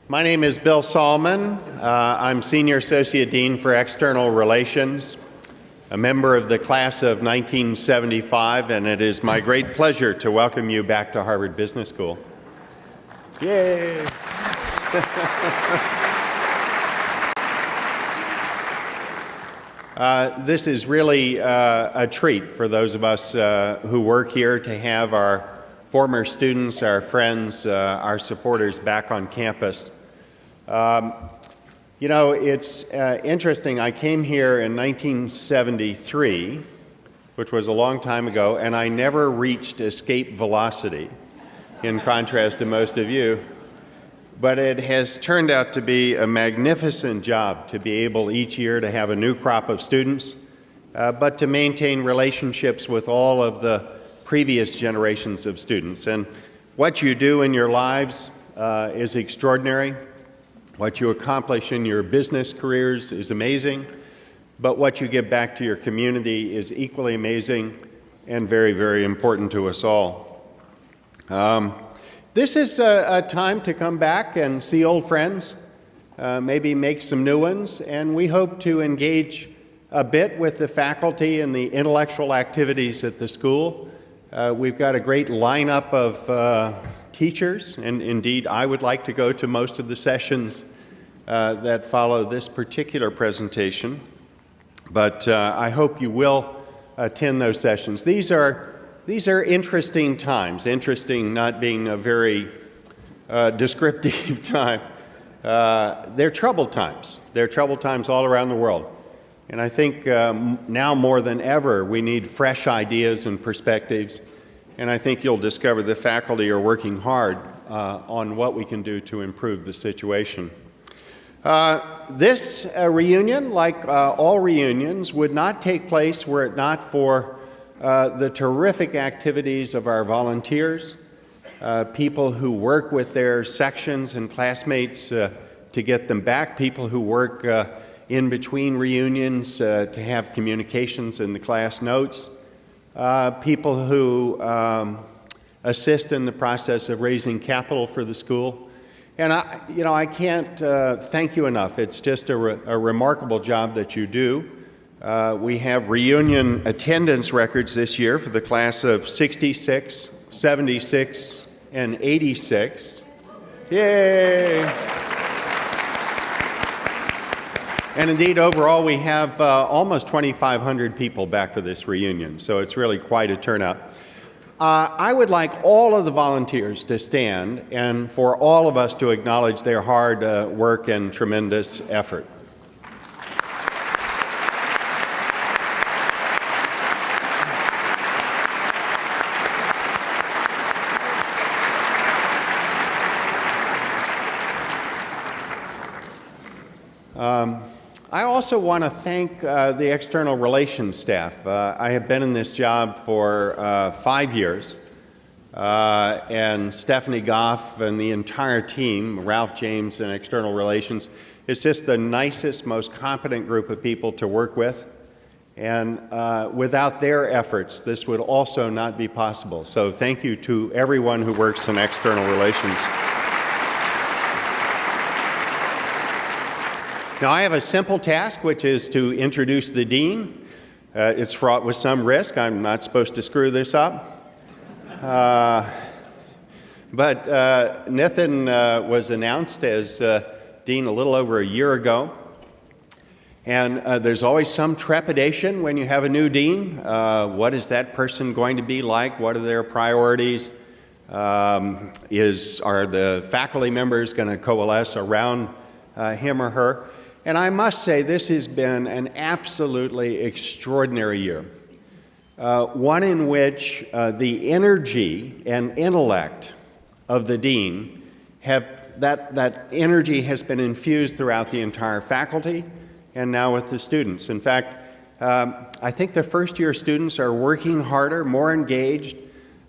My name is Bill Salman. I'm Senior Associate Dean for External Relations, a member of the class of 1975, and it is my great pleasure to welcome you back to Harvard Business School. Yay! This is really a treat for those of us who work here to have our former students, our friends, our supporters back on campus. You know, it's interesting. I came here in 1973, which was a long time ago, and I never reached escape velocity, in contrast to most of you. But it has turned out to be a magnificent job to be able each year to have a new crop of students, but to maintain relationships with all of the previous generations of students. And what you do in your lives is extraordinary. What you accomplish in your business careers is amazing, but what you give back to your community is equally amazing and very, very important to us all. This is a time to come back and see old friends, maybe make some new ones, and we hope to engage a bit with the faculty and the intellectual activities at the school. We've got a great lineup of teachers, and indeed I would like to go to most of the sessions that follow this particular presentation, but I hope you will attend those sessions. These are interesting times, interesting not being a very descriptive time. They're troubled times. They're troubled times all around the world. And I think now more than ever we need fresh ideas and perspectives. And I think you'll discover the faculty are working hard on what we can do to improve the situation. This reunion, like all reunions, would not take place were it not for the terrific activities of our volunteers, people who work with their sections and classmates to get them back, people who work in between reunions to have communications in the class notes, people who assist in the process of raising capital for the school. And I can't thank you enough. It's just a remarkable job that you do. We have reunion attendance records this year for the class of 66, 76, and 86. Yay! And indeed, overall, we have almost 2,500 people back for this reunion, so it's really quite a turnout. I would like all of the volunteers to stand and for all of us to acknowledge their hard work and tremendous effort. I also want to thank the external relations staff. I have been in this job for 5 years, and Stephanie Goff and the entire team, Ralph James and external relations, is just the nicest, most competent group of people to work with. And without their efforts, this would also not be possible. So thank you to everyone who works in external relations. Now, I have a simple task, which is to introduce the dean. It's fraught with some risk. I'm not supposed to screw this up. But Nitin was announced as dean a little over a year ago. And there's always some trepidation when you have a new dean. What is that person going to be like? What are their priorities? Are the faculty members going to coalesce around him or her? And I must say, this has been an absolutely extraordinary year, one in which the energy and intellect of the dean that energy has been infused throughout the entire faculty and now with the students. In fact, I think the first-year students are working harder, more engaged,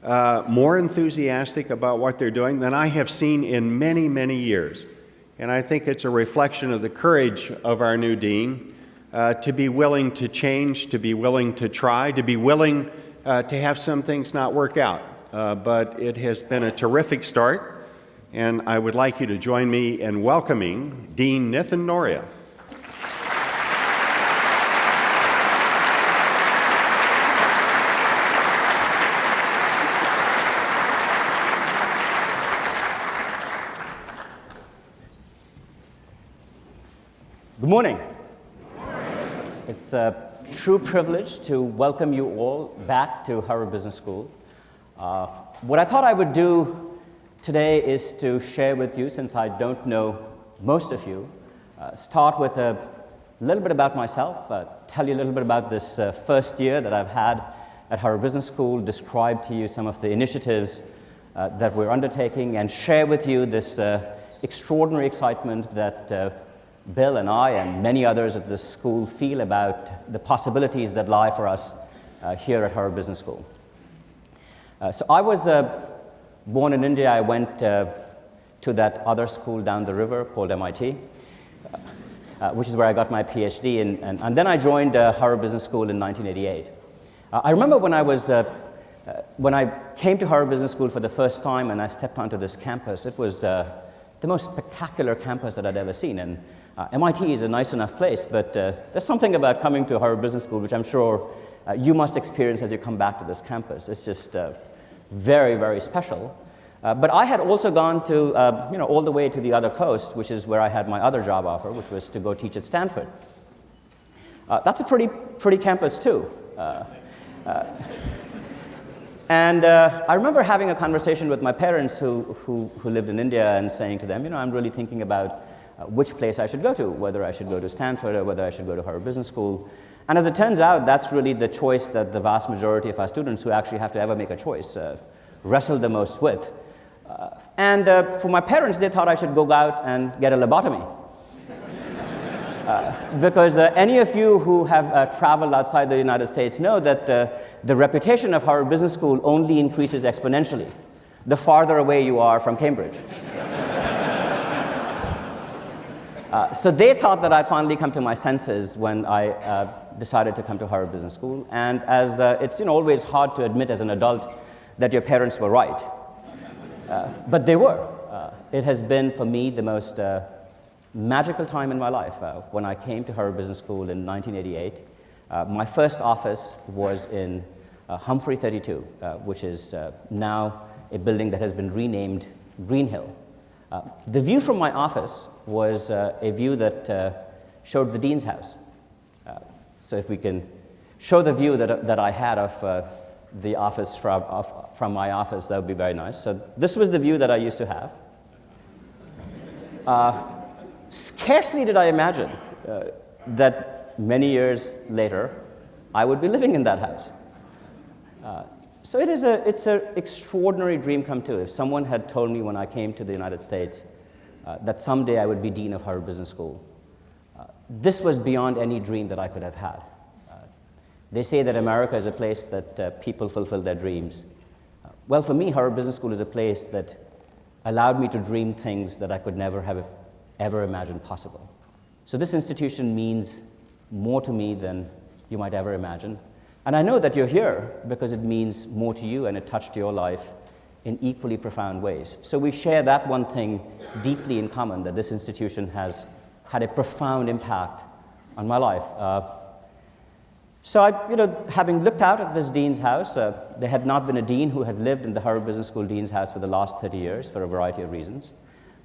more enthusiastic about what they're doing than I have seen in many, many years. And I think it's a reflection of the courage of our new dean to be willing to change, to be willing to try, to be willing to have some things not work out. But it has been a terrific start. and I would like you to join me in welcoming Dean Nitin Nohria. Good morning. It's a true privilege to welcome you all back to Harvard Business School. What I thought I would do today is to share with you, since I don't know most of you, start with a little bit about myself, tell you a little bit about this first year that I've had at Harvard Business School, describe to you some of the initiatives that we're undertaking, and share with you this extraordinary excitement that Bill and I and many others at this school feel about the possibilities that lie for us here at Harvard Business School. So I was born in India. I went to that other school down the river called MIT, which is where I got my PhD, and then I joined Harvard Business School in 1988. I remember when I came to Harvard Business School for the first time and I stepped onto this campus, it was the most spectacular campus that I'd ever seen. And MIT is a nice enough place, but there's something about coming to Harvard Business School which I'm sure you must experience as you come back to this campus. It's just very, very special. But I had also gone to, all the way to the other coast, which is where I had my other job offer, which was to go teach at Stanford. That's a pretty campus too. And I remember having a conversation with my parents who lived in India and saying to them, I'm really thinking about which place I should go to, whether I should go to Stanford or whether I should go to Harvard Business School. And as it turns out, that's really the choice that the vast majority of our students who actually have to ever make a choice wrestle the most with. And for my parents, they thought I should go out and get a lobotomy. Because any of you who have traveled outside the United States know that the reputation of Harvard Business School only increases exponentially the farther away you are from Cambridge. So they thought that I'd finally come to my senses when I decided to come to Harvard Business School. And as it's always hard to admit as an adult that your parents were right. But they were. It has been, for me, the most magical time in my life. When I came to Harvard Business School in 1988, my first office was in Humphrey 32, which is now a building that has been renamed Green Hill. The view from my office was a view that showed the dean's house. So if we can show the view that I had of the office from my office, that would be very nice. So this was the view that I used to have. Scarcely did I imagine that many years later I would be living in that house. So it's an extraordinary dream come true. If someone had told me when I came to the United States that someday I would be dean of Harvard Business School, this was beyond any dream that I could have had. They say that America is a place that people fulfill their dreams. Well, for me, Harvard Business School is a place that allowed me to dream things that I could never have ever imagined possible. So this institution means more to me than you might ever imagine. And I know that you're here because it means more to you and it touched your life in equally profound ways. So we share that one thing deeply in common, that this institution has had a profound impact on my life. So having looked out at this dean's house, there had not been a dean who had lived in the Harvard Business School dean's house for the last 30 years for a variety of reasons.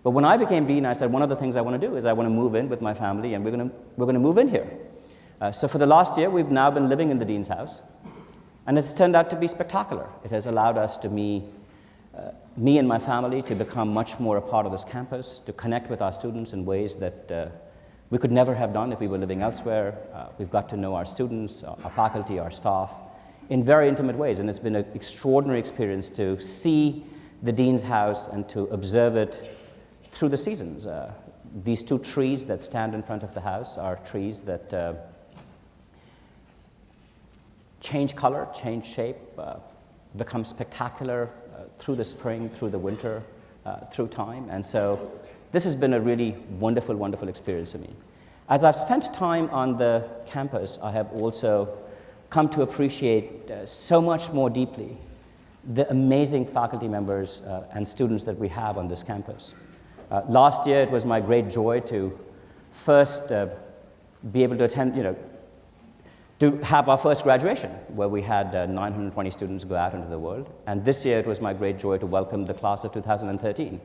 But when I became dean, I said one of the things I want to do is I want to move in with my family, and we're going to move in here. So for the last year, we've now been living in the dean's house, and it's turned out to be spectacular. It has allowed us to me and my family to become much more a part of this campus, to connect with our students in ways that we could never have done if we were living elsewhere. We've got to know our students, our faculty, our staff in very intimate ways, and it's been an extraordinary experience to see the dean's house and to observe it through the seasons. These two trees that stand in front of the house are trees that change color, change shape, become spectacular through the spring, through the winter, through time. And so this has been a really wonderful, wonderful experience for me. As I've spent time on the campus, I have also come to appreciate so much more deeply the amazing faculty members and students that we have on this campus. Last year, it was my great joy to first be able to attend, to have our first graduation, where we had 920 students go out into the world. And this year, it was my great joy to welcome the class of 2013,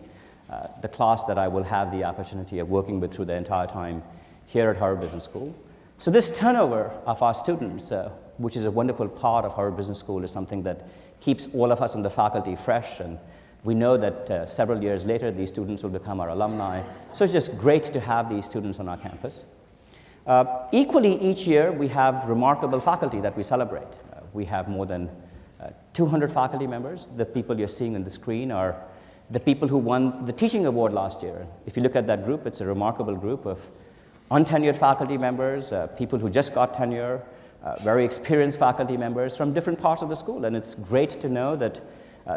the class that I will have the opportunity of working with through the entire time here at Harvard Business School. So this turnover of our students, which is a wonderful part of Harvard Business School, is something that keeps all of us in the faculty fresh, and we know that several years later, these students will become our alumni. So it's just great to have these students on our campus. Equally, each year, we have remarkable faculty that we celebrate. We have more than 200 faculty members. The people you're seeing on the screen are the people who won the teaching award last year. If you look at that group, it's a remarkable group of untenured faculty members, people who just got tenure, very experienced faculty members from different parts of the school. And it's great to know that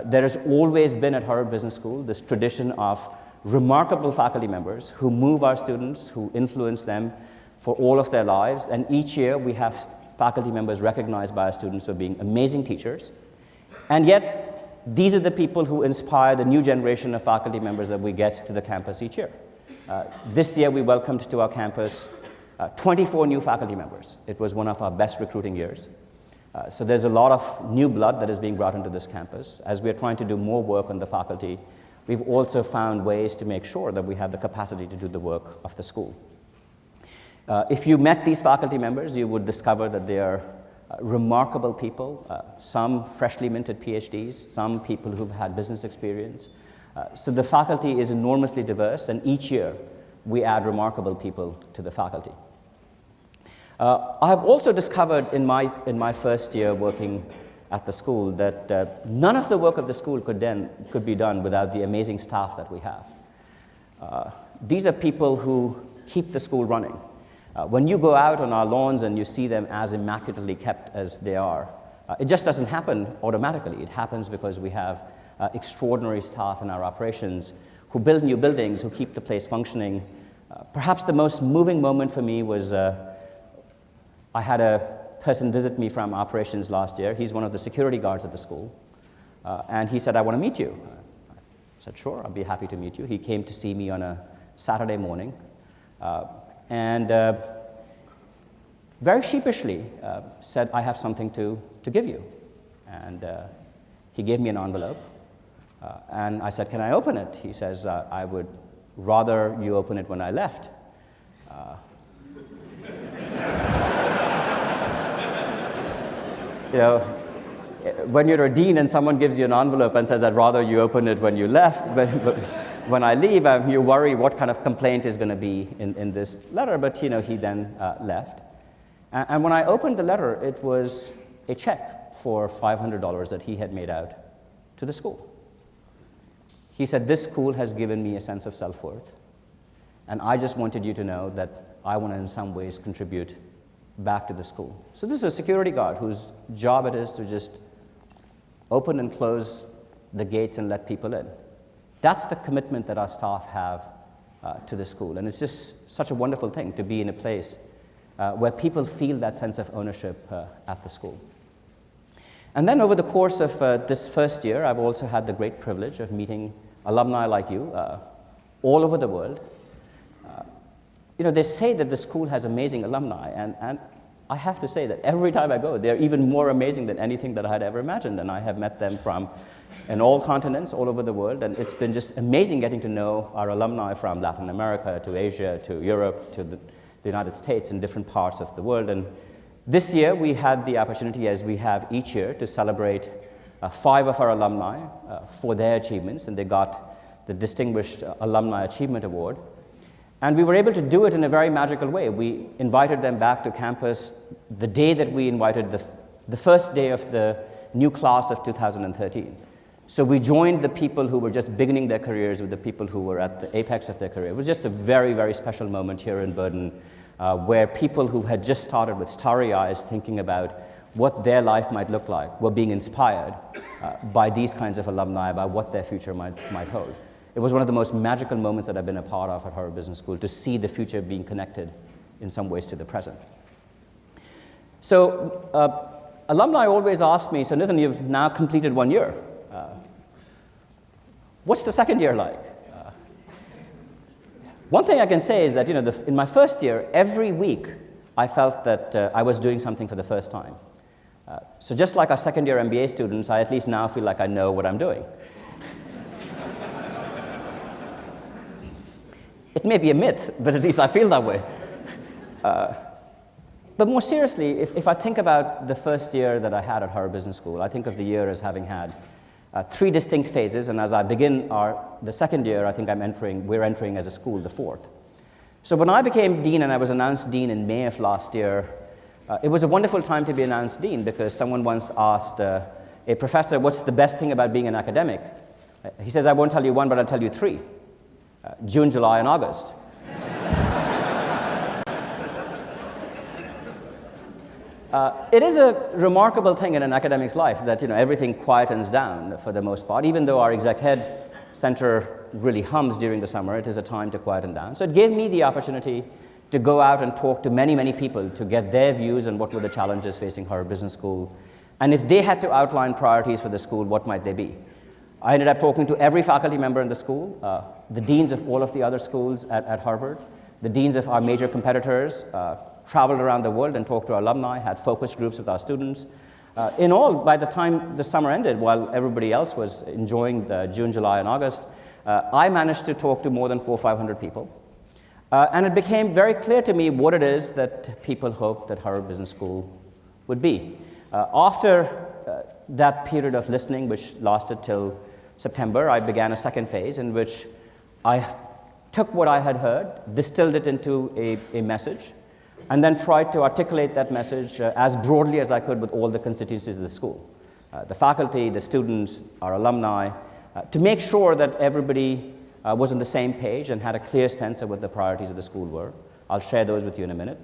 there has always been at Harvard Business School this tradition of remarkable faculty members who move our students, who influence them for all of their lives. And each year we have faculty members recognized by our students for being amazing teachers. And yet, these are the people who inspire the new generation of faculty members that we get to the campus each year. This year we welcomed to our campus 24 new faculty members. It was one of our best recruiting years. So there's a lot of new blood that is being brought into this campus. As we're trying to do more work on the faculty, we've also found ways to make sure that we have the capacity to do the work of the school. If you met these faculty members, you would discover that they are remarkable people, some freshly minted PhDs, some people who've had business experience. So the faculty is enormously diverse, and each year we add remarkable people to the faculty. I have also discovered in my first year working at the school that none of the work of the school could be done without the amazing staff that we have. These are people who keep the school running. When you go out on our lawns and you see them as immaculately kept as they are, it just doesn't happen automatically. It happens because we have extraordinary staff in our operations who build new buildings, who keep the place functioning. Perhaps the most moving moment for me was I had a person visit me from operations last year. He's one of the security guards at the school. And he said, "I want to meet you." I said, "Sure, I'll be happy to meet you." He came to see me on a Saturday morning. And very sheepishly said, "I have something to give you." And he gave me an envelope. And I said, "Can I open it?" He says, "I would rather you open it when I left." When you're a dean and someone gives you an envelope and says, "I'd rather you open it when you left, but when I leave," you worry what kind of complaint is going to be in this letter. But he then left. And when I opened the letter, it was a check for $500 that he had made out to the school. He said, "This school has given me a sense of self-worth, and I just wanted you to know that I want to in some ways contribute back to the school." So this is a security guard whose job it is to just open and close the gates and let people in. That's the commitment that our staff have to the school. And it's just such a wonderful thing to be in a place where people feel that sense of ownership at the school. And then over the course of this first year, I've also had the great privilege of meeting alumni like you all over the world. They say that the school has amazing alumni, and I have to say that every time I go, they're even more amazing than anything that I had ever imagined. And I have met them from in all continents, all over the world, and it's been just amazing getting to know our alumni from Latin America to Asia to Europe to the United States and different parts of the world. And this year, we had the opportunity, as we have each year, to celebrate 5 of our alumni for their achievements, and they got the Distinguished Alumni Achievement Award. And we were able to do it in a very magical way. We invited them back to campus the day that we invited the first day of the new class of 2013. So we joined the people who were just beginning their careers with the people who were at the apex of their career. It was just a very, very special moment here in Burden, where people who had just started with starry eyes thinking about what their life might look like were being inspired by these kinds of alumni, by what their future might hold. It was one of the most magical moments that I've been a part of at Harvard Business School, to see the future being connected in some ways to the present. So alumni always ask me, "So Nitin, you've now completed 1 year. What's the second year like? One thing I can say is that in my first year, every week, I felt that I was doing something for the first time. So just like our second year MBA students, I at least now feel like I know what I'm doing. It may be a myth, but at least I feel that way. But more seriously, if I think about the first year that I had at Harvard Business School, I think of the year as having had 3 distinct phases, and as I begin the second year, I think we're entering as a school the 4th. So when I became dean and I was announced dean in May of last year, it was a wonderful time to be announced dean because someone once asked a professor, what's the best thing about being an academic? He says, I won't tell you 1, but I'll tell you 3. June, July, and August. It is a remarkable thing in an academic's life that everything quietens down for the most part. Even though our exec head center really hums during the summer, it is a time to quieten down. So it gave me the opportunity to go out and talk to many, many people to get their views on what were the challenges facing Harvard Business School. And if they had to outline priorities for the school, what might they be? I ended up talking to every faculty member in the school, the deans of all of the other schools at Harvard, the deans of our major competitors, traveled around the world and talked to our alumni, had focus groups with our students. In all, by the time the summer ended, while everybody else was enjoying the June, July, and August, I managed to talk to more than 400 or 500 people. And it became very clear to me what it is that people hoped that Harvard Business School would be. After that period of listening, which lasted till September, I began a second phase in which I took what I had heard, distilled it into a message, and then tried to articulate that message as broadly as I could with all the constituencies of the school. The faculty, the students, our alumni, to make sure that everybody was on the same page and had a clear sense of what the priorities of the school were. I'll share those with you in a minute.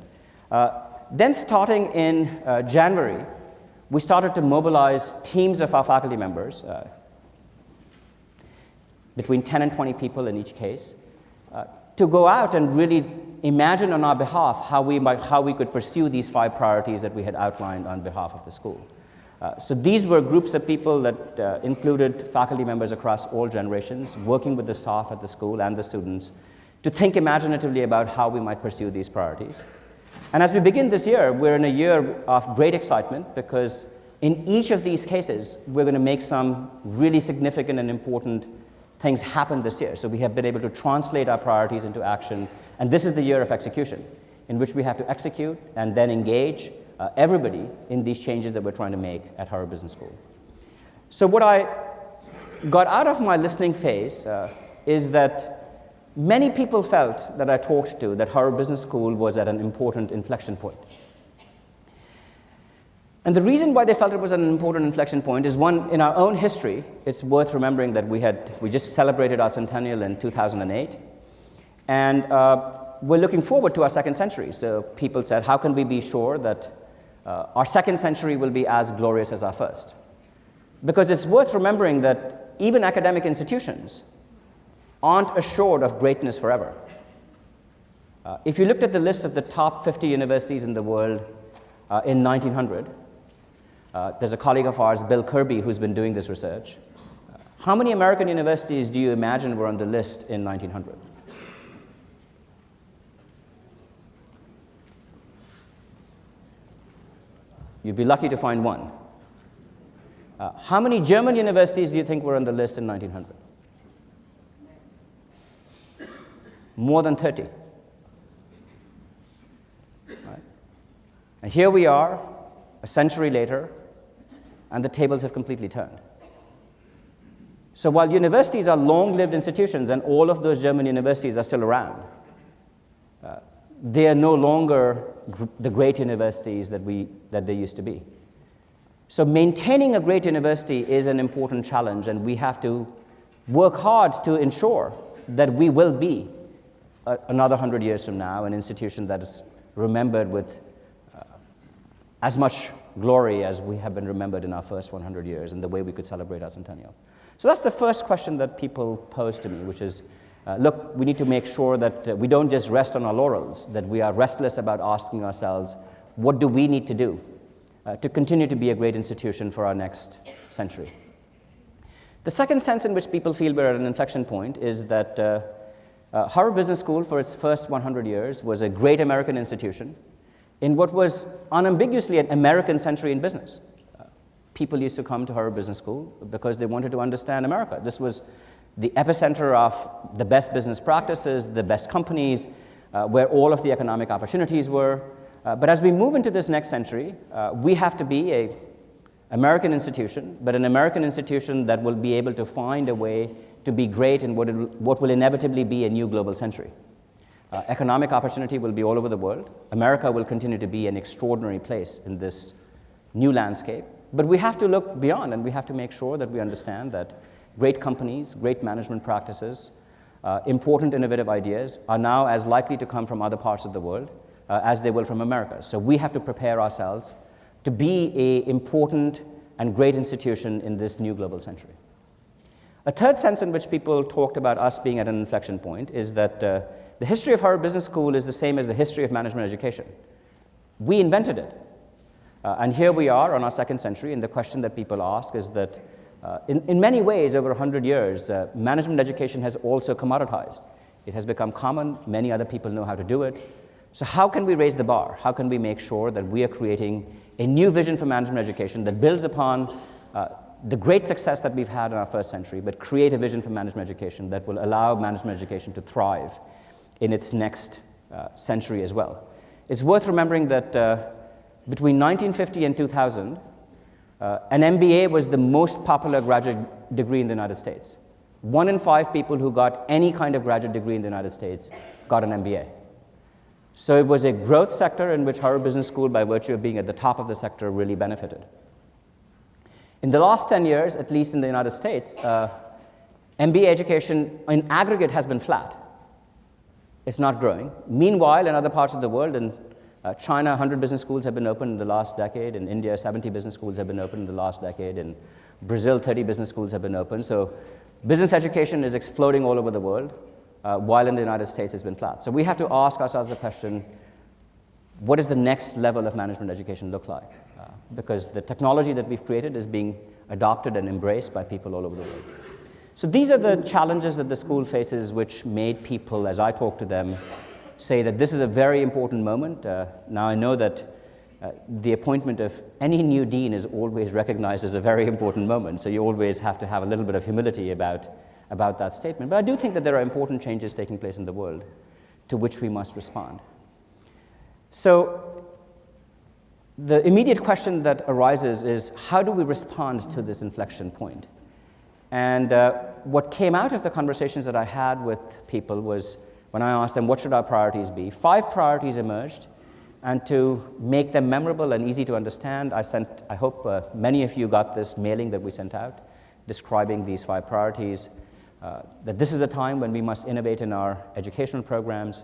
Then starting in January, we started to mobilize teams of our faculty members, between 10 and 20 people in each case, to go out and really imagine on our behalf how we could pursue these 5 priorities that we had outlined on behalf of the school. So these were groups of people that included faculty members across all generations, working with the staff at the school and the students to think imaginatively about how we might pursue these priorities. And as we begin this year, we're in a year of great excitement because in each of these cases, we're going to make some really significant and important things happen this year. So we have been able to translate our priorities into action, and this is the year of execution, in which we have to execute and then engage everybody in these changes that we're trying to make at Harvard Business School. So what I got out of my listening phase is that many people felt that I talked to that Harvard Business School was at an important inflection point. And the reason why they felt it was an important inflection point is, one, in our own history, it's worth remembering that we just celebrated our centennial in 2008, and we're looking forward to our second century. So people said, how can we be sure that our second century will be as glorious as our first? Because it's worth remembering that even academic institutions aren't assured of greatness forever. If you looked at the list of the top 50 universities in the world in 1900, there's a colleague of ours, Bill Kirby, who's been doing this research. How many American universities do you imagine were on the list in 1900? You'd be lucky to find 1. How many German universities do you think were on the list in 1900? More than 30. Right? And here we are, a century later, and the tables have completely turned. So while universities are long-lived institutions, and all of those German universities are still around, they are no longer the great universities that they used to be. So maintaining a great university is an important challenge, and we have to work hard to ensure that we will be, another 100 years from now, an institution that is remembered with as much glory as we have been remembered in our first 100 years, and the way we could celebrate our centennial. So that's the first question that people pose to me, which is, look, we need to make sure that we don't just rest on our laurels, that we are restless about asking ourselves, what do we need to do to continue to be a great institution for our next century? The second sense in which people feel we're at an inflection point is that Harvard Business School, for its first 100 years, was a great American institution in what was unambiguously an American century in business. People used to come to Harvard Business School because they wanted to understand America. This was the epicenter of the best business practices, the best companies, where all of the economic opportunities were. But as we move into this next century, we have to be an American institution, but an American institution that will be able to find a way to be great in what will inevitably be a new global century. Economic opportunity will be all over the world. America will continue to be an extraordinary place in this new landscape. But we have to look beyond, and we have to make sure that we understand that great companies, great management practices, important innovative ideas are now as likely to come from other parts of the world as they will from America. So we have to prepare ourselves to be an important and great institution in this new global century. A third sense in which people talked about us being at an inflection point is that the history of Harvard Business School is the same as the history of management education. We invented it. And here we are on our second century, and the question that people ask is that in many ways, over 100 years, management education has also commoditized. It has become common. Many other people know how to do it. So how can we raise the bar? How can we make sure that we are creating a new vision for management education that builds upon the great success that we've had in our first century, but create a vision for management education that will allow management education to thrive in its next century as well? It's worth remembering that between 1950 and 2000, an MBA was the most popular graduate degree in the United States. 1 in 5 people who got any kind of graduate degree in the United States got an MBA. So it was a growth sector in which Harvard Business School, by virtue of being at the top of the sector, really benefited. In the last 10 years, at least in the United States, MBA education in aggregate has been flat. It's not growing. Meanwhile, in other parts of the world, in China, 100 business schools have been opened in the last decade. In India, 70 business schools have been opened in the last decade. In Brazil, 30 business schools have been opened. So business education is exploding all over the world, while in the United States it's been flat. So we have to ask ourselves the question, what does the next level of management education look like? Because the technology that we've created is being adopted and embraced by people all over the world. So these are the challenges that the school faces, which made people, as I talk to them, say that this is a very important moment. Now I know that the appointment of any new dean is always recognized as a very important moment, so you always have to have a little bit of humility about that statement. But I do think that there are important changes taking place in the world to which we must respond. So the immediate question that arises is, how do we respond to this inflection point? And what came out of the conversations that I had with people was, when I asked them what should our priorities be, 5 priorities emerged. And to make them memorable and easy to understand, I hope many of you got this mailing that we sent out describing these 5 priorities, that this is a time when we must innovate in our educational programs,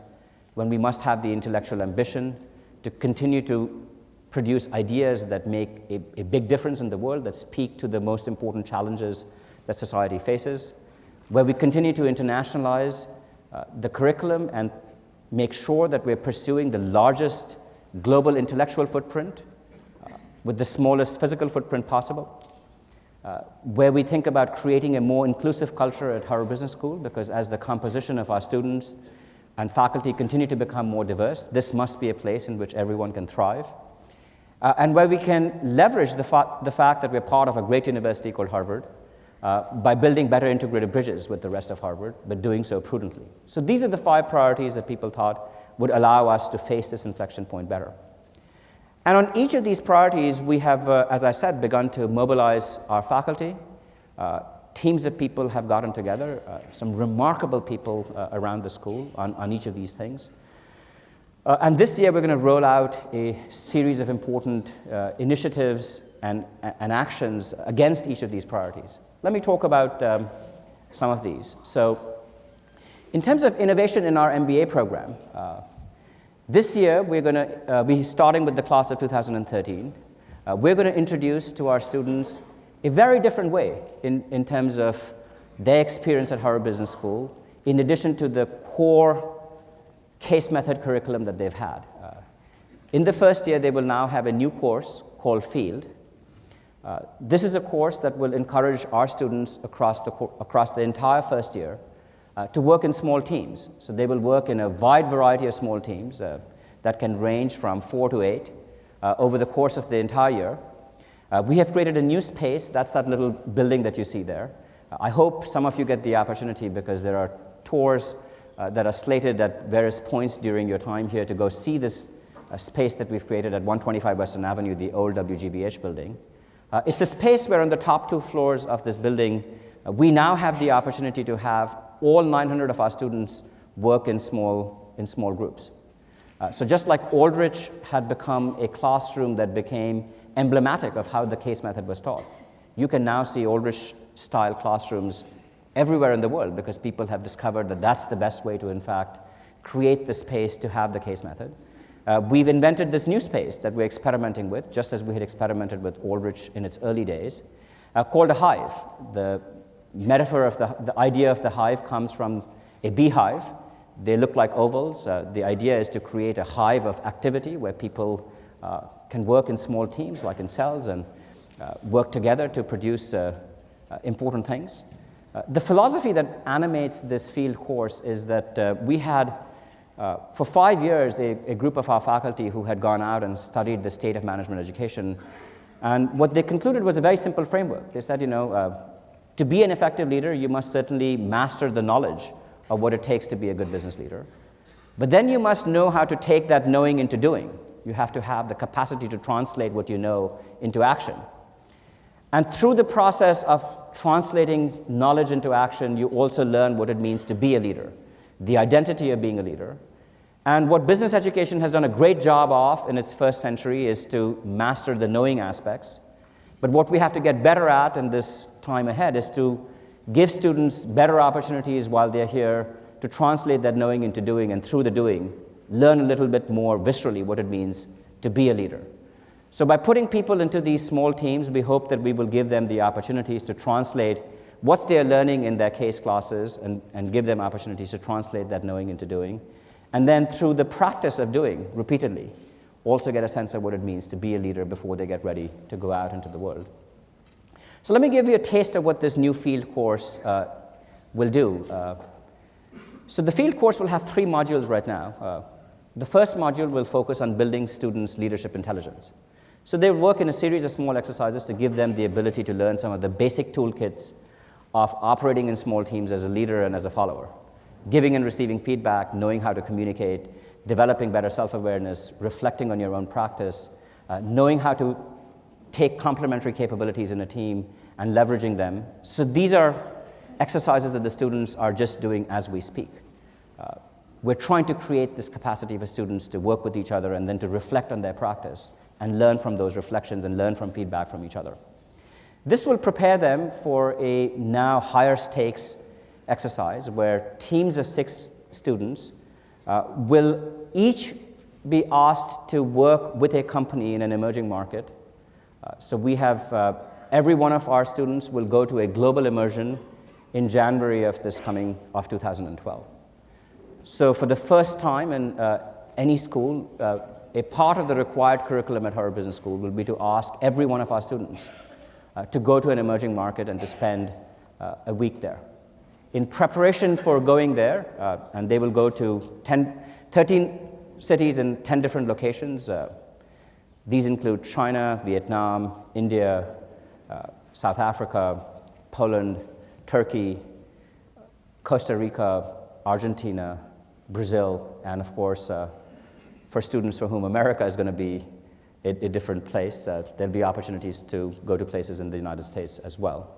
when we must have the intellectual ambition to continue to produce ideas that make a big difference in the world, that speak to the most important challenges that society faces, where we continue to internationalize the curriculum and make sure that we're pursuing the largest global intellectual footprint with the smallest physical footprint possible, where we think about creating a more inclusive culture at Harvard Business School, because as the composition of our students and faculty continue to become more diverse, this must be a place in which everyone can thrive, and where we can leverage the fact that we're part of a great university called Harvard by building better integrated bridges with the rest of Harvard, but doing so prudently. So these are the 5 priorities that people thought would allow us to face this inflection point better. And on each of these priorities, we have, as I said, begun to mobilize our faculty. Teams of people have gotten together, some remarkable people around the school on each of these things. And this year, we're going to roll out a series of important initiatives and actions against each of these priorities. Let me talk about some of these. So in terms of innovation in our MBA program, this year we're going to be starting with the class of 2013. We're going to introduce to our students a very different way in terms of their experience at Harvard Business School, in addition to the core case method curriculum that they've had. In the first year, they will now have a new course called Field, This is a course that will encourage our students across the entire first year to work in small teams. So they will work in a wide variety of small teams that can range from 4 to 8 over the course of the entire year. We have created a new space. That's that little building that you see there. I hope some of you get the opportunity, because there are tours that are slated at various points during your time here to go see this space that we've created at 125 Western Avenue, the old WGBH building. It's a space where on the top 2 floors of this building, we now have the opportunity to have all 900 of our students work in small groups. So just like Aldrich had become a classroom that became emblematic of how the case method was taught, you can now see Aldrich-style classrooms everywhere in the world, because people have discovered that that's the best way to, in fact, create the space to have the case method. We've invented this new space that we're experimenting with, just as we had experimented with Aldrich in its early days, called a hive. The metaphor of the idea of the hive comes from a beehive. They look like ovals. The idea is to create a hive of activity where people can work in small teams, like in cells, and work together to produce important things. The philosophy that animates this field course is that we had, for 5 years, a group of our faculty who had gone out and studied the state of management education. And what they concluded was a very simple framework. They said, to be an effective leader, you must certainly master the knowledge of what it takes to be a good business leader. But then you must know how to take that knowing into doing. You have to have the capacity to translate what you know into action. And through the process of translating knowledge into action, you also learn what it means to be a leader, the identity of being a leader. And what business education has done a great job of in its first century is to master the knowing aspects. But what we have to get better at in this time ahead is to give students better opportunities while they're here to translate that knowing into doing, and through the doing, learn a little bit more viscerally what it means to be a leader. So by putting people into these small teams, we hope that we will give them the opportunities to translate what they're learning in their case classes and give them opportunities to translate that knowing into doing. And then through the practice of doing repeatedly, also get a sense of what it means to be a leader before they get ready to go out into the world. So let me give you a taste of what this new field course will do. So the field course will have 3 modules right now. The first module will focus on building students' leadership intelligence. So they work in a series of small exercises to give them the ability to learn some of the basic toolkits of operating in small teams as a leader and as a follower, giving and receiving feedback, knowing how to communicate, developing better self-awareness, reflecting on your own practice, knowing how to take complementary capabilities in a team and leveraging them. So these are exercises that the students are just doing as we speak. We're trying to create this capacity for students to work with each other and then to reflect on their practice and learn from those reflections and learn from feedback from each other. This will prepare them for a now higher stakes exercise where teams of 6 students will each be asked to work with a company in an emerging market. So we have every one of our students will go to a global immersion in January of 2012. So for the first time in any school, a part of the required curriculum at Harvard Business School will be to ask every one of our students to go to an emerging market and to spend a week there. In preparation for going there, and they will go to 13 cities in 10 different locations. These include China, Vietnam, India, South Africa, Poland, Turkey, Costa Rica, Argentina, Brazil, and of course, for students for whom America is going to be a different place, there'll be opportunities to go to places in the United States as well.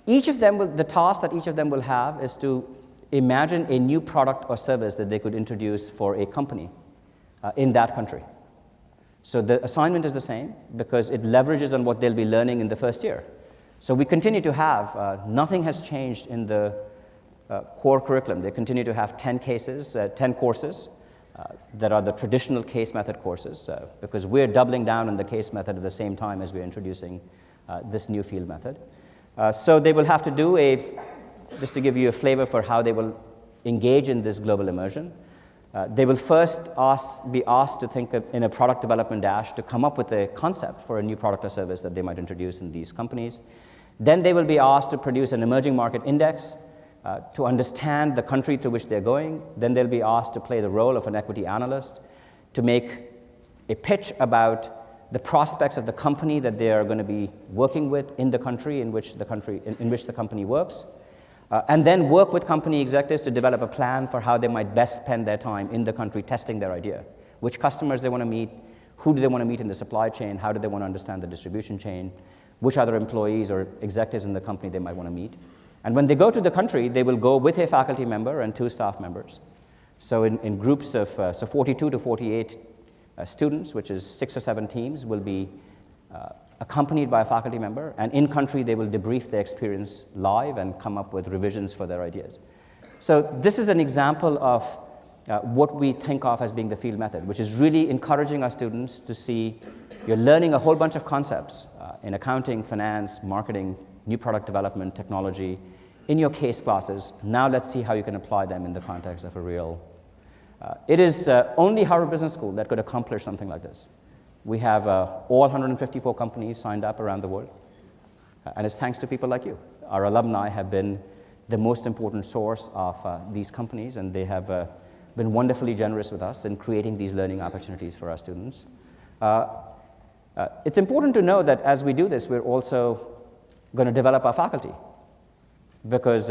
Each of them, the task that each of them will have is to imagine a new product or service that they could introduce for a company in that country. So the assignment is the same because it leverages on what they'll be learning in the first year. So we continue to have, nothing has changed in the core curriculum. They continue to have 10 cases, 10 courses that are the traditional case method courses because we're doubling down on the case method at the same time as we're introducing this new field method. So they will have to do just to give you a flavor for how they will engage in this global immersion, They will first be asked to think in a product development dash to come up with a concept for a new product or service that they might introduce in these companies. Then they will be asked to produce an emerging market index to understand the country to which they're going. Then they'll be asked to play the role of an equity analyst to make a pitch about the prospects of the company that they are going to be working with in the country in which the company works. And then work with company executives to develop a plan for how they might best spend their time in the country testing their idea. Which customers they want to meet, who do they want to meet in the supply chain, how do they want to understand the distribution chain, which other employees or executives in the company they might want to meet. And when they go to the country, they will go with a faculty member and 2 staff members. So in groups of 42 to 48 students, which is 6 or 7 teams, will be accompanied by a faculty member, and in country they will debrief their experience live and come up with revisions for their ideas. So this is an example of what we think of as being the field method, which is really encouraging our students to see you're learning a whole bunch of concepts in accounting, finance, marketing, new product development, technology, in your case classes. Now let's see how you can apply them in the context of a real. It is only Harvard Business School that could accomplish something like this. We have all 154 companies signed up around the world, and it's thanks to people like you. Our alumni have been the most important source of these companies, and they have been wonderfully generous with us in creating these learning opportunities for our students. It's important to know that as we do this, we're also going to develop our faculty, because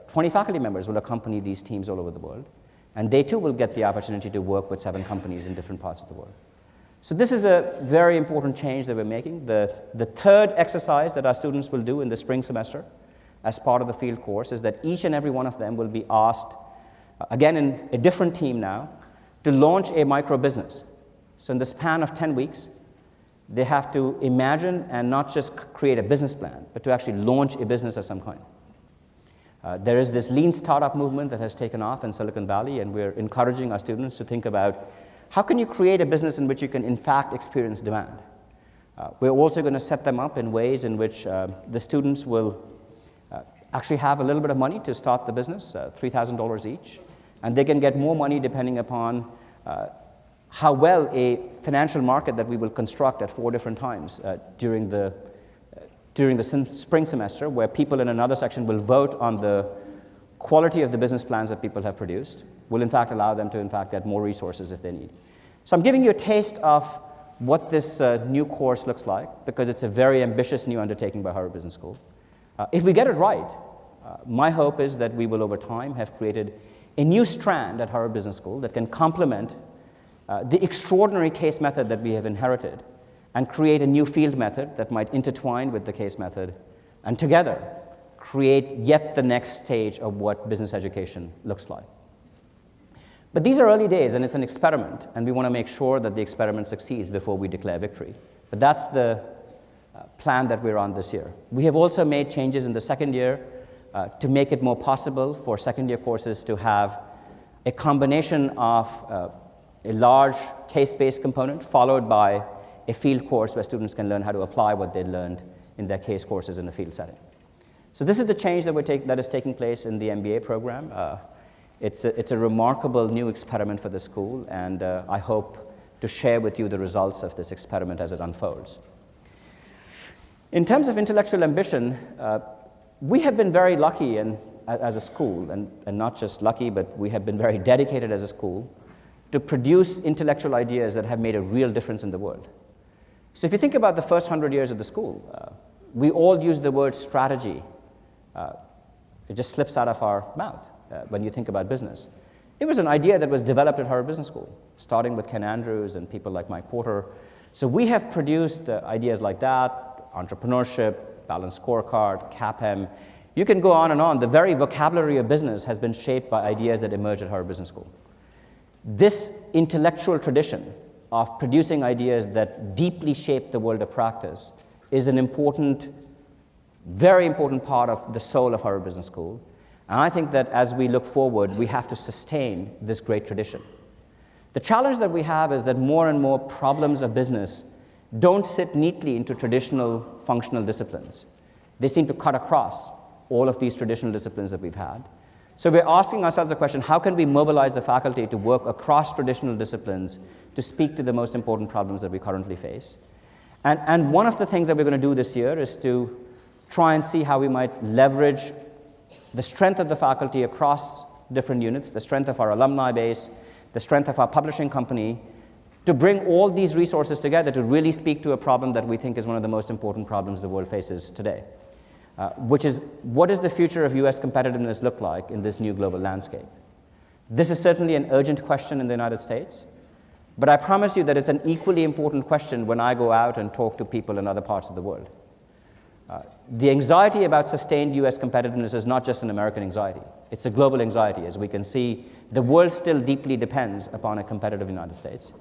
20 faculty members will accompany these teams all over the world, and they too will get the opportunity to work with 7 companies in different parts of the world. So this is a very important change that we're making. The third exercise that our students will do in the spring semester as part of the field course is that each and every one of them will be asked, again in a different team now, to launch a micro business. So in the span of 10 weeks, they have to imagine and not just create a business plan, but to actually launch a business of some kind. There is this lean startup movement that has taken off in Silicon Valley, and we're encouraging our students to think about how can you create a business in which you can, in fact, experience demand? We're also going to set them up in ways in which the students will actually have a little bit of money to start the business, $3,000 each, and they can get more money depending upon how well a financial market that we will construct at 4 different times during the spring semester, where people in another section will vote on the quality of the business plans that people have produced, will in fact allow them to in fact get more resources if they need. So I'm giving you a taste of what this new course looks like, because it's a very ambitious new undertaking by Harvard Business School. If we get it right, my hope is that we will over time have created a new strand at Harvard Business School that can complement the extraordinary case method that we have inherited and create a new field method that might intertwine with the case method, and together create yet the next stage of what business education looks like. But these are early days, and it's an experiment, and we want to make sure that the experiment succeeds before we declare victory. But that's the plan that we're on this year. We have also made changes in the second year to make it more possible for second-year courses to have a combination of a large case-based component followed by a field course where students can learn how to apply what they learned in their case courses in a field setting. So this is the change that is taking place in the MBA program. It's a remarkable new experiment for the school, and I hope to share with you the results of this experiment as it unfolds. In terms of intellectual ambition, we have been very lucky as a school, and not just lucky, but we have been very dedicated as a school to produce intellectual ideas that have made a real difference in the world. So if you think about the first 100 years of the school, we all use the word strategy. It just slips out of our mouth when you think about business. It was an idea that was developed at Harvard Business School, starting with Ken Andrews and people like Mike Porter. So we have produced ideas like that, entrepreneurship, balanced scorecard, CAPM. You can go on and on. The very vocabulary of business has been shaped by ideas that emerged at Harvard Business School. This intellectual tradition of producing ideas that deeply shape the world of practice is an important, very important part of the soul of Harvard Business School. And I think that as we look forward, we have to sustain this great tradition. The challenge that we have is that more and more problems of business don't sit neatly into traditional functional disciplines. They seem to cut across all of these traditional disciplines that we've had. So we're asking ourselves the question, how can we mobilize the faculty to work across traditional disciplines to speak to the most important problems that we currently face? And one of the things that we're going to do this year is to try and see how we might leverage the strength of the faculty across different units, the strength of our alumni base, the strength of our publishing company, to bring all these resources together to really speak to a problem that we think is one of the most important problems the world faces today, which is, what does the future of US competitiveness look like in this new global landscape? This is certainly an urgent question in the United States, but I promise you that it's an equally important question when I go out and talk to people in other parts of the world. The anxiety about sustained US competitiveness is not just an American anxiety. It's a global anxiety. As we can see, the world still deeply depends upon a competitive United States.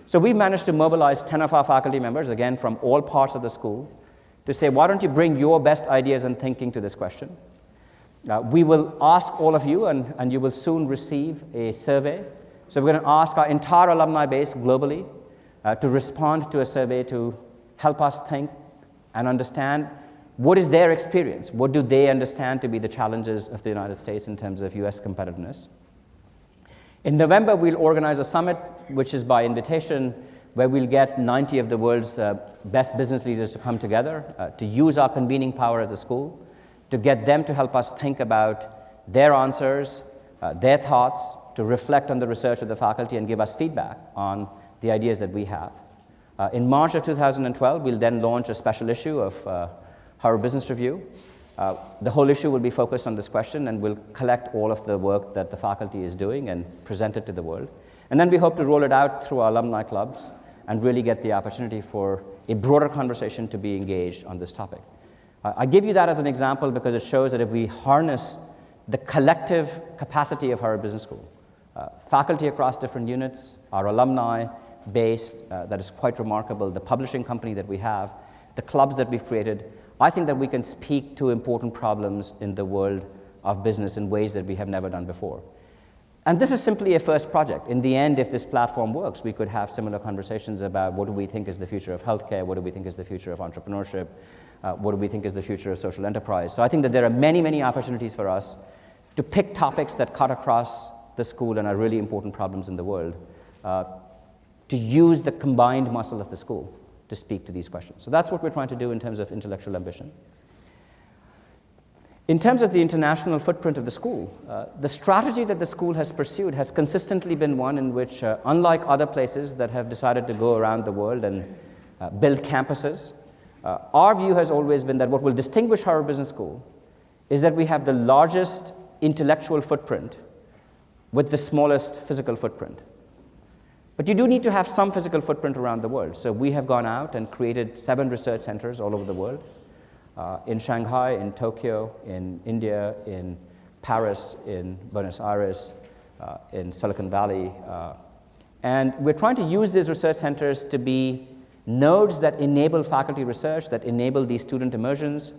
So we've managed to mobilize 10 of our faculty members, again, from all parts of the school, to say, why don't you bring your best ideas and thinking to this question? We will ask all of you, and you will soon receive a survey. So we're going to ask our entire alumni base globally to respond to a survey to help us think and understand what is their experience? What do they understand to be the challenges of the United States in terms of US competitiveness? In November, we'll organize a summit, which is by invitation, where we'll get 90 of the world's best business leaders to come together to use our convening power as a school, to get them to help us think about their answers, their thoughts, to reflect on the research of the faculty and give us feedback on the ideas that we have. In March of 2012, we'll then launch a special issue of Harvard Business Review. The whole issue will be focused on this question, and we'll collect all of the work that the faculty is doing and present it to the world. And then we hope to roll it out through our alumni clubs and really get the opportunity for a broader conversation to be engaged on this topic. I give you that as an example because it shows that if we harness the collective capacity of Harvard Business School, faculty across different units, our alumni base that is quite remarkable, the publishing company that we have, the clubs that we've created, I think that we can speak to important problems in the world of business in ways that we have never done before. And this is simply a first project. In the end, if this platform works, we could have similar conversations about what do we think is the future of healthcare, what do we think is the future of entrepreneurship, what do we think is the future of social enterprise. So I think that there are many, many opportunities for us to pick topics that cut across the school and are really important problems in the world, to use the combined muscle of the school to speak to these questions. So that's what we're trying to do in terms of intellectual ambition. In terms of the international footprint of the school, the strategy that the school has pursued has consistently been one in which, unlike other places that have decided to go around the world and build campuses, our view has always been that what will distinguish Harvard Business School is that we have the largest intellectual footprint with the smallest physical footprint. But you do need to have some physical footprint around the world. So we have gone out and created 7 research centers all over the world, in Shanghai, in Tokyo, in India, in Paris, in Buenos Aires, in Silicon Valley. And we're trying to use these research centers to be nodes that enable faculty research, that enable these student immersions.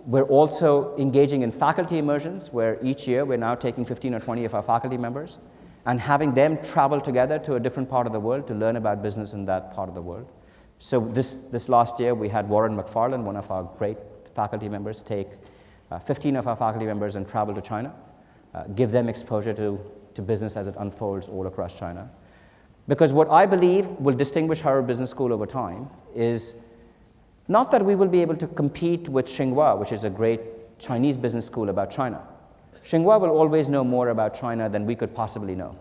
We're also engaging in faculty immersions, where each year we're now taking 15 or 20 of our faculty members and having them travel together to a different part of the world to learn about business in that part of the world. So this last year, we had Warren McFarland, one of our great faculty members, take 15 of our faculty members and travel to China, give them exposure to business as it unfolds all across China. Because what I believe will distinguish Harvard Business School over time is not that we will be able to compete with Tsinghua, which is a great Chinese business school about China. Tsinghua will always know more about China than we could possibly know.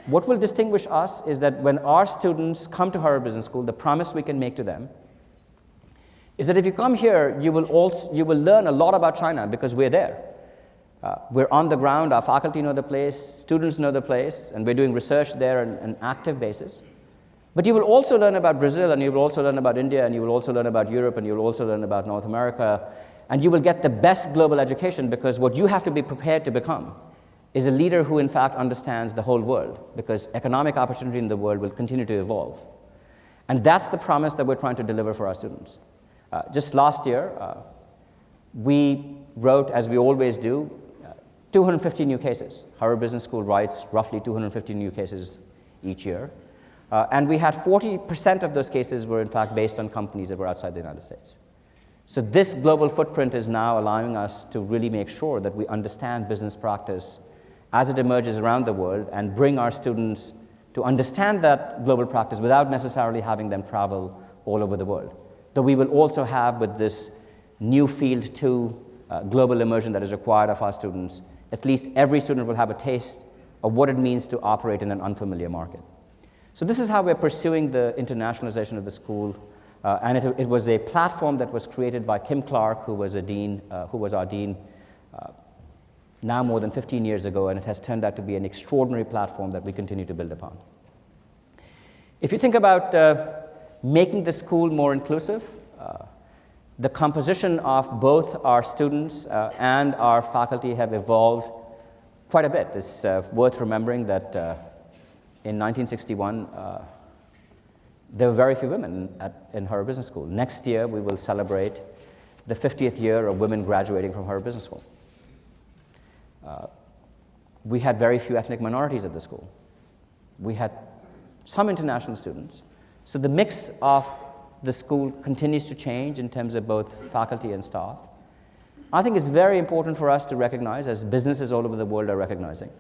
What will distinguish us is that when our students come to Harvard Business School, the promise we can make to them is that if you come here, you will learn a lot about China because we're there. We're on the ground, our faculty know the place, students know the place, and we're doing research there on an active basis. But you will also learn about Brazil, and you will also learn about India, and you will also learn about Europe, and you will also learn about North America, and you will get the best global education because what you have to be prepared to become is a leader who in fact understands the whole world, because economic opportunity in the world will continue to evolve. And that's the promise that we're trying to deliver for our students. Just last year, we wrote, as we always do, 250 new cases. Harvard Business School writes roughly 250 new cases each year. And we had 40% of those cases were in fact based on companies that were outside the United States. So this global footprint is now allowing us to really make sure that we understand business practice as it emerges around the world and bring our students to understand that global practice without necessarily having them travel all over the world. Though we will also have, with this new field 2 global immersion that is required of our students, at least every student will have a taste of what it means to operate in an unfamiliar market. So this is how we're pursuing the internationalization of the school. And it was a platform that was created by Kim Clark, who was our dean now more than 15 years ago, and it has turned out to be an extraordinary platform that we continue to build upon. If you think about making the school more inclusive, the composition of both our students and our faculty have evolved quite a bit. It's worth remembering that in 1961, there were very few women in Harvard Business School. Next year, we will celebrate the 50th year of women graduating from Harvard Business School. We had very few ethnic minorities at the school. We had some international students. So the mix of the school continues to change in terms of both faculty and staff. I think it's very important for us to recognize, as businesses all over the world are recognizing,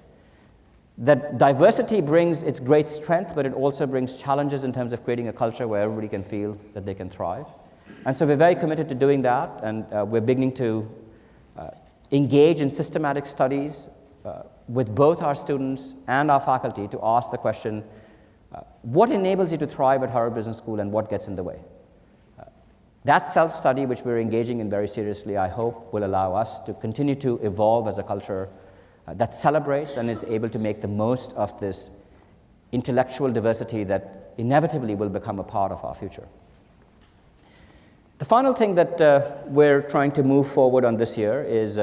that diversity brings its great strength, but it also brings challenges in terms of creating a culture where everybody can feel that they can thrive. And so we're very committed to doing that, and we're beginning to engage in systematic studies with both our students and our faculty to ask the question, what enables you to thrive at Harvard Business School and what gets in the way? That self-study, which we're engaging in very seriously, I hope will allow us to continue to evolve as a culture that celebrates and is able to make the most of this intellectual diversity that inevitably will become a part of our future. The final thing that we're trying to move forward on this year is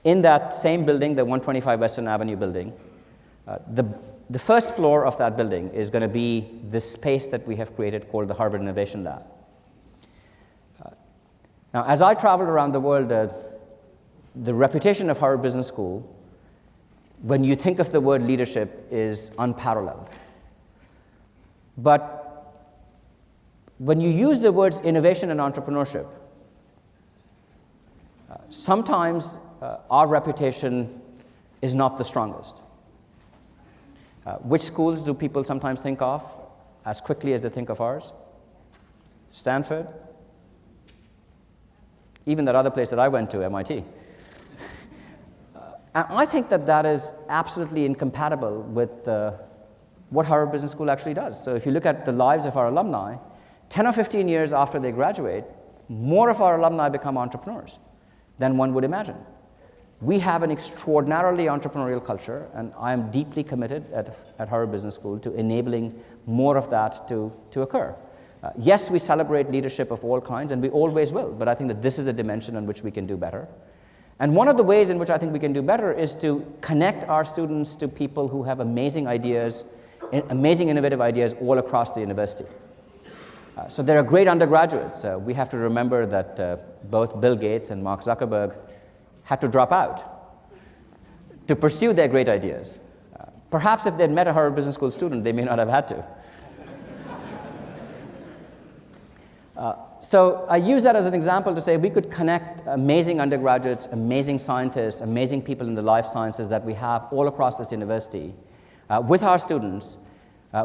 in that same building, the 125 Western Avenue building, the first floor of that building is going to be this space that we have created called the Harvard Innovation Lab. Now, as I traveled around the world, the reputation of Harvard Business School, when you think of the word leadership, is unparalleled. But when you use the words innovation and entrepreneurship, sometimes our reputation is not the strongest. Which schools do people sometimes think of as quickly as they think of ours? Stanford? Even that other place that I went to, MIT. And I think that that is absolutely incompatible with what Harvard Business School actually does. So if you look at the lives of our alumni, 10 or 15 years after they graduate, more of our alumni become entrepreneurs than one would imagine. We have an extraordinarily entrepreneurial culture, and I am deeply committed at Harvard Business School to enabling more of that to occur. Yes, we celebrate leadership of all kinds, and we always will, but I think that this is a dimension on which we can do better. And one of the ways in which I think we can do better is to connect our students to people who have amazing ideas, amazing innovative ideas all across the university. So there are great undergraduates. We have to remember that both Bill Gates and Mark Zuckerberg had to drop out to pursue their great ideas. Perhaps if they'd met a Harvard Business School student, they may not have had to. So I use that as an example to say we could connect amazing undergraduates, amazing scientists, amazing people in the life sciences that we have all across this university with our students.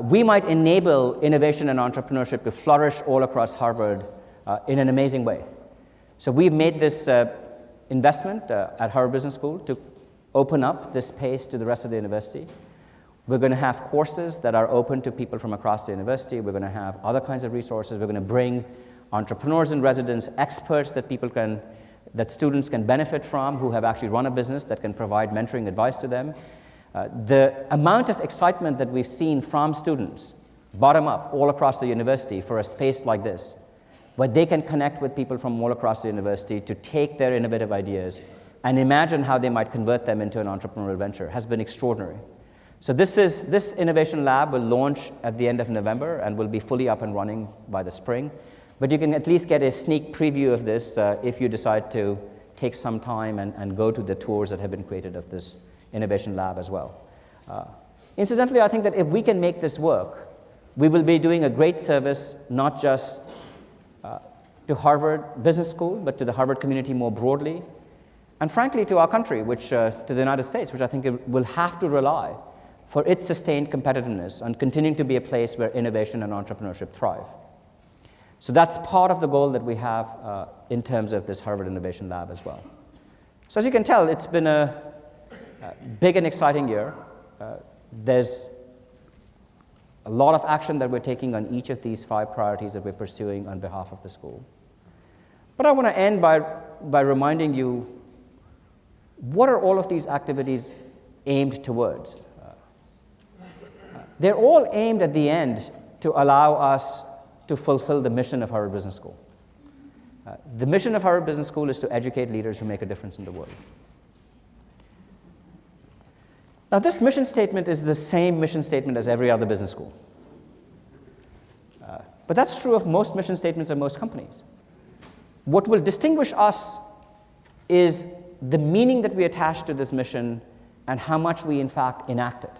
We might enable innovation and entrepreneurship to flourish all across Harvard in an amazing way. So we've made this investment at Harvard Business School to open up this space to the rest of the university. We're going to have courses that are open to people from across the university. We're going to have other kinds of resources. We're going to bring entrepreneurs in residence, experts that students can benefit from, who have actually run a business that can provide mentoring advice to them. The amount of excitement that we've seen from students, bottom up, all across the university for a space like this, where they can connect with people from all across the university to take their innovative ideas and imagine how they might convert them into an entrepreneurial venture, has been extraordinary. So this innovation lab will launch at the end of November and will be fully up and running by the spring. But you can at least get a sneak preview of this if you decide to take some time and go to the tours that have been created of this innovation lab as well. Incidentally, I think that if we can make this work, we will be doing a great service not just to Harvard Business School, but to the Harvard community more broadly, and frankly to our country, to the United States, which I think it will have to rely for its sustained competitiveness and continuing to be a place where innovation and entrepreneurship thrive. So that's part of the goal that we have in terms of this Harvard Innovation Lab as well. So as you can tell, it's been a big and exciting year. There's a lot of action that we're taking on each of these 5 priorities that we're pursuing on behalf of the school. But I want to end by reminding you, what are all of these activities aimed towards? They're all aimed at the end to allow us to fulfill the mission of Harvard Business School. The mission of Harvard Business School is to educate leaders who make a difference in the world. Now, this mission statement is the same mission statement as every other business school. But that's true of most mission statements of most companies. What will distinguish us is the meaning that we attach to this mission and how much we, in fact, enact it.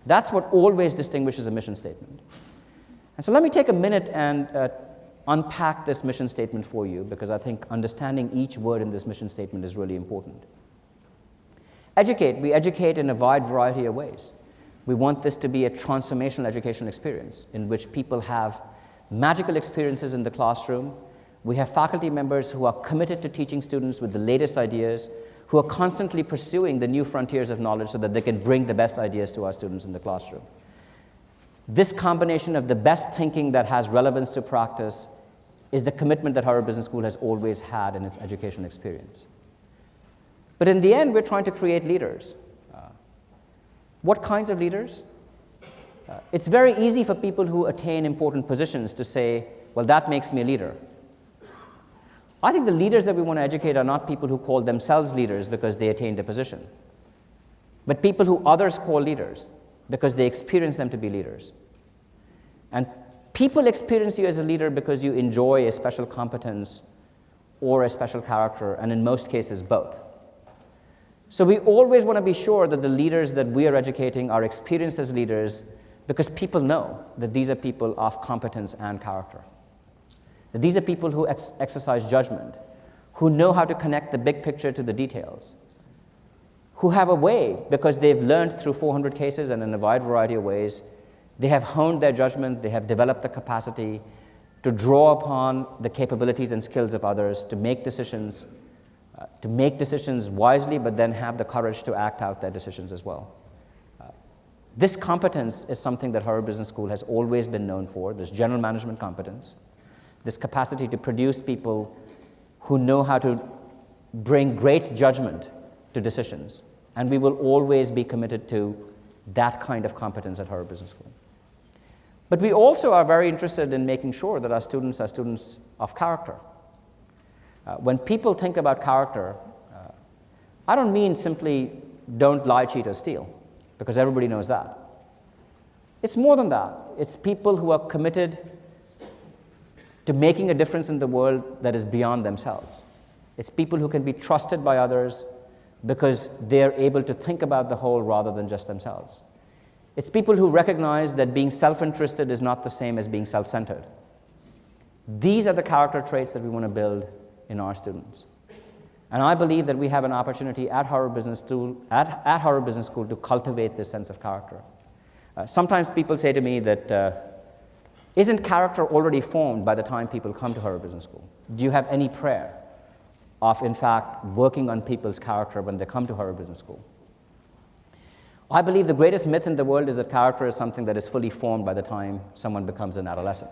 That's what always distinguishes a mission statement. And so let me take a minute and unpack this mission statement for you, because I think understanding each word in this mission statement is really important. Educate. We educate in a wide variety of ways. We want this to be a transformational educational experience in which people have magical experiences in the classroom. We have faculty members who are committed to teaching students with the latest ideas, who are constantly pursuing the new frontiers of knowledge so that they can bring the best ideas to our students in the classroom. This combination of the best thinking that has relevance to practice is the commitment that Harvard Business School has always had in its education experience. But in the end, we're trying to create leaders. What kinds of leaders? It's very easy for people who attain important positions to say, well, that makes me a leader. I think the leaders that we want to educate are not people who call themselves leaders because they attained a position, but people who others call leaders because they experience them to be leaders. And people experience you as a leader because you enjoy a special competence or a special character, and in most cases, both. So we always want to be sure that the leaders that we are educating are experienced as leaders because people know that these are people of competence and character. That these are people who exercise judgment, who know how to connect the big picture to the details, who have a way, because they've learned through 400 cases and in a wide variety of ways, they have honed their judgment, they have developed the capacity to draw upon the capabilities and skills of others to make decisions wisely, but then have the courage to act out their decisions as well. This competence is something that Harvard Business School has always been known for, this general management competence, this capacity to produce people who know how to bring great judgment to decisions. And we will always be committed to that kind of competence at Harvard Business School. But we also are very interested in making sure that our students are students of character. When people think about character, I don't mean simply don't lie, cheat, or steal, because everybody knows that. It's more than that. It's people who are committed to making a difference in the world that is beyond themselves. It's people who can be trusted by others because they're able to think about the whole rather than just themselves. It's people who recognize that being self-interested is not the same as being self-centered. These are the character traits that we want to build in our students. And I believe that we have an opportunity at Harvard Business School to cultivate this sense of character. Sometimes people say to me that, isn't character already formed by the time people come to Harvard Business School? Do you have any prayer of, in fact, working on people's character when they come to Harvard Business School? I believe the greatest myth in the world is that character is something that is fully formed by the time someone becomes an adolescent.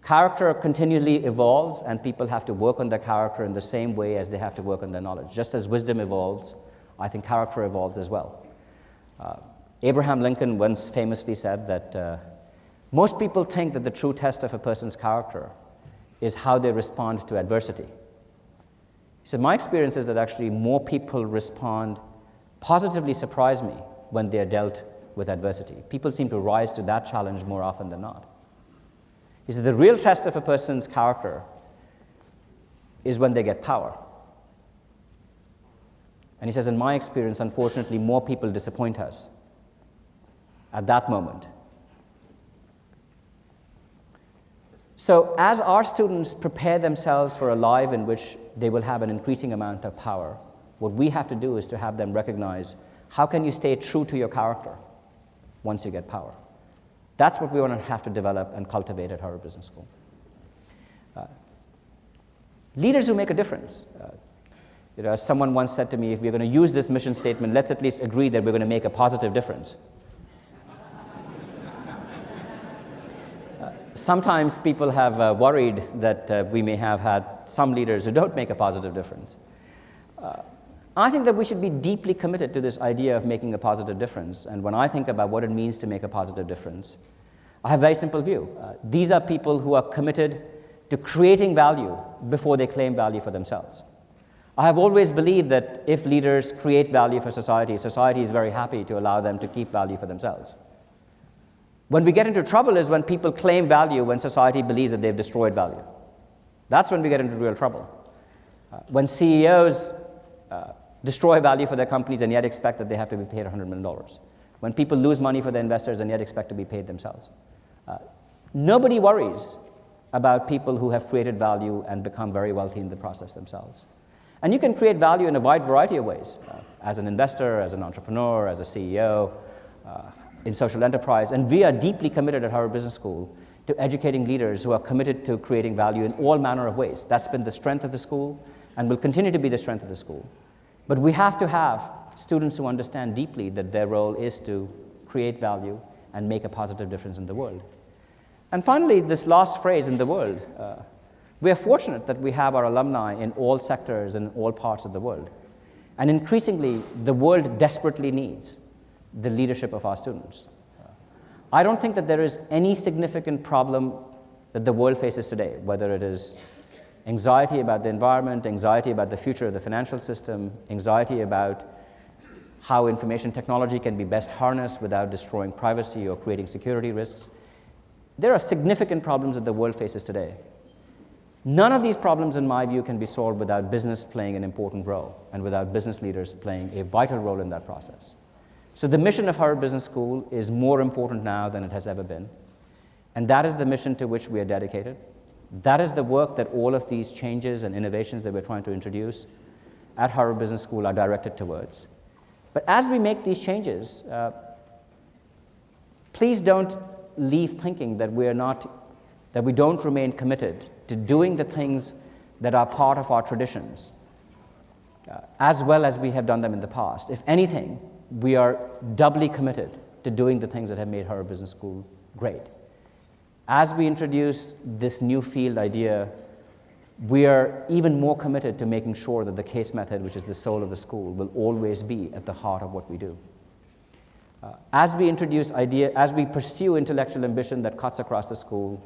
Character continually evolves, and people have to work on their character in the same way as they have to work on their knowledge. Just as wisdom evolves, I think character evolves as well. Abraham Lincoln once famously said that most people think that the true test of a person's character is how they respond to adversity. He said, my experience is that actually more people positively surprise me when they are dealt with adversity. People seem to rise to that challenge more often than not. He said, the real test of a person's character is when they get power. And he says, in my experience, unfortunately, more people disappoint us at that moment. So as our students prepare themselves for a life in which they will have an increasing amount of power, what we have to do is to have them recognize, how can you stay true to your character once you get power? That's what we want to have to develop and cultivate at Harvard Business School. Leaders who make a difference. As someone once said to me, if we're going to use this mission statement, let's at least agree that we're going to make a positive difference. Sometimes people have worried that we may have had some leaders who don't make a positive difference. I think that we should be deeply committed to this idea of making a positive difference. And when I think about what it means to make a positive difference, I have a very simple view. These are people who are committed to creating value before they claim value for themselves. I have always believed that if leaders create value for society, society is very happy to allow them to keep value for themselves. When we get into trouble is when people claim value when society believes that they've destroyed value. That's when we get into real trouble. When CEOs destroy value for their companies and yet expect that they have to be paid $100 million. When people lose money for their investors and yet expect to be paid themselves. Nobody worries about people who have created value and become very wealthy in the process themselves. And you can create value in a wide variety of ways, as an investor, as an entrepreneur, as a CEO, in social enterprise. And we are deeply committed at Harvard Business School to educating leaders who are committed to creating value in all manner of ways. That's been the strength of the school and will continue to be the strength of the school. But we have to have students who understand deeply that their role is to create value and make a positive difference in the world. And finally, this last phrase, in the world. We are fortunate that we have our alumni in all sectors and all parts of the world. And increasingly, the world desperately needs the leadership of our students. I don't think that there is any significant problem that the world faces today, whether it is anxiety about the environment, anxiety about the future of the financial system, anxiety about how information technology can be best harnessed without destroying privacy or creating security risks. There are significant problems that the world faces today. None of these problems, in my view, can be solved without business playing an important role and without business leaders playing a vital role in that process. So the mission of Harvard Business School is more important now than it has ever been. And that is the mission to which we are dedicated. That is the work that all of these changes and innovations that we're trying to introduce at Harvard Business School are directed towards. But as we make these changes, please don't leave thinking that we don't remain committed to doing the things that are part of our traditions, as well as we have done them in the past. If anything, we are doubly committed to doing the things that have made Harvard Business School great. As we introduce this new field idea, we are even more committed to making sure that the case method, which is the soul of the school, will always be at the heart of what we do. As we pursue intellectual ambition that cuts across the school,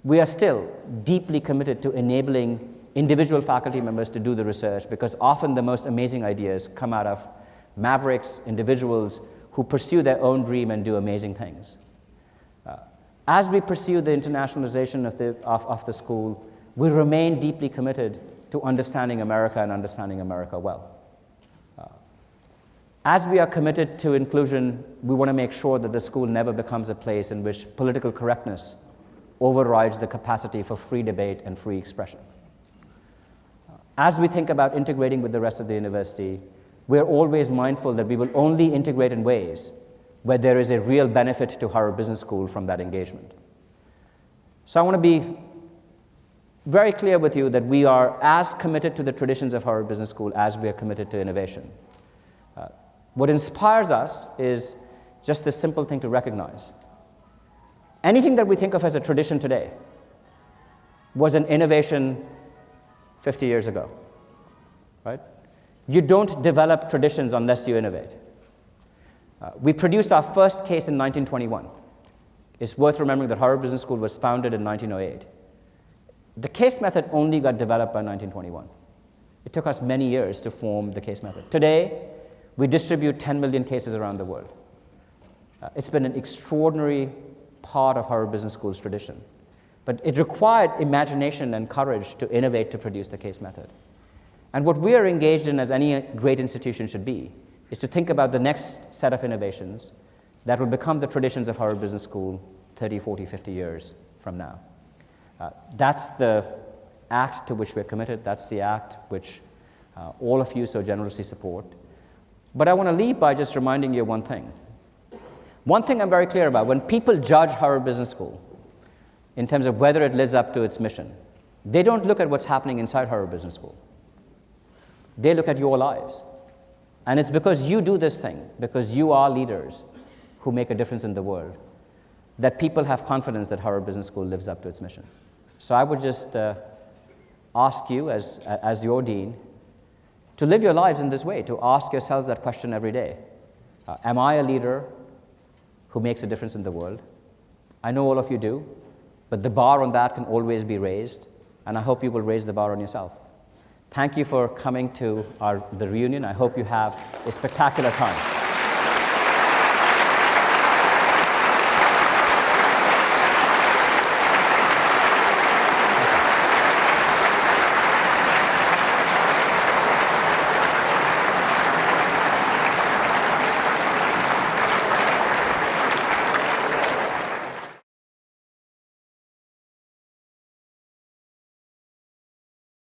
we are still deeply committed to enabling individual faculty members to do the research, because often the most amazing ideas come out of mavericks, individuals who pursue their own dream and do amazing things. As we pursue the internationalization of the school, we remain deeply committed to understanding America and understanding America well. As we are committed to inclusion, we want to make sure that the school never becomes a place in which political correctness overrides the capacity for free debate and free expression. As we think about integrating with the rest of the university, we're always mindful that we will only integrate in ways where there is a real benefit to Harvard Business School from that engagement. So I want to be very clear with you that we are as committed to the traditions of Harvard Business School as we are committed to innovation. What inspires us is just this simple thing to recognize. Anything that we think of as a tradition today was an innovation 50 years ago, right? You don't develop traditions unless you innovate. We produced our first case in 1921. It's worth remembering that Harvard Business School was founded in 1908. The case method only got developed by 1921. It took us many years to form the case method. Today, we distribute 10 million cases around the world. It's been an extraordinary part of Harvard Business School's tradition. But it required imagination and courage to innovate to produce the case method. And what we are engaged in, as any great institution should be, is to think about the next set of innovations that will become the traditions of Harvard Business School 30, 40, 50 years from now. That's the act to which we're committed. That's the act which all of you so generously support. But I want to leave by just reminding you one thing. One thing I'm very clear about, when people judge Harvard Business School in terms of whether it lives up to its mission, they don't look at what's happening inside Harvard Business School. They look at your lives. And it's because you do this thing, because you are leaders who make a difference in the world, that people have confidence that Harvard Business School lives up to its mission. So I would just ask you, as your dean, to live your lives in this way, to ask yourselves that question every day. Am I a leader who makes a difference in the world? I know all of you do, but the bar on that can always be raised, and I hope you will raise the bar on yourself. Thank you for coming to the reunion. I hope you have a spectacular time.